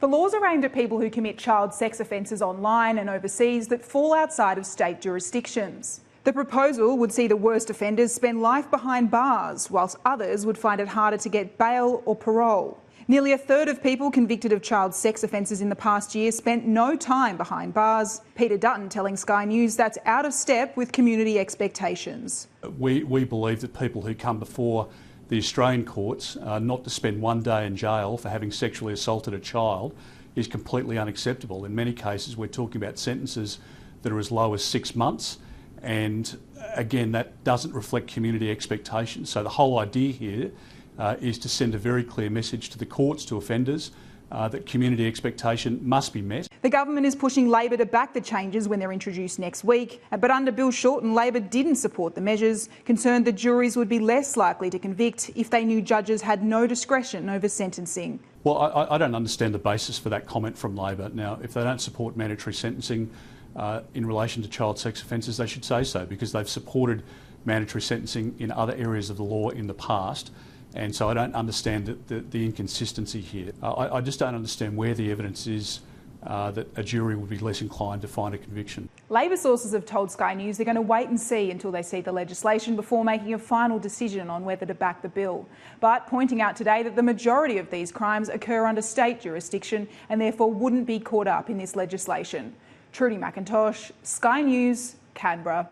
The laws are aimed at people who commit child sex offences online and overseas that fall outside of state jurisdictions. The proposal would see the worst offenders spend life behind bars, whilst others would find it harder to get bail or parole. Nearly a third of people convicted of child sex offences in the past year spent no time behind bars. Peter Dutton telling Sky News that's out of step with community expectations. We believe that people who come before the Australian courts not to spend one day in jail for having sexually assaulted a child is completely unacceptable. In many cases we're talking about sentences that are as low as 6 months, and again that doesn't reflect community expectations. So the whole idea here is to send a very clear message to the courts, to offenders, that community expectation must be met. The government is pushing Labor to back the changes when they're introduced next week, but under Bill Shorten, Labor didn't support the measures, concerned that juries would be less likely to convict if they knew judges had no discretion over sentencing. Well, I don't understand the basis for that comment from Labor. Now, if they don't support mandatory sentencing in relation to child sex offences, they should say so, because they've supported mandatory sentencing in other areas of the law in the past. And so I don't understand the inconsistency here. I just don't understand where the evidence is that a jury would be less inclined to find a conviction. Labor sources have told Sky News they're going to wait and see until they see the legislation before making a final decision on whether to back the bill. But pointing out today that the majority of these crimes occur under state jurisdiction and therefore wouldn't be caught up in this legislation. Trudy McIntosh, Sky News, Canberra.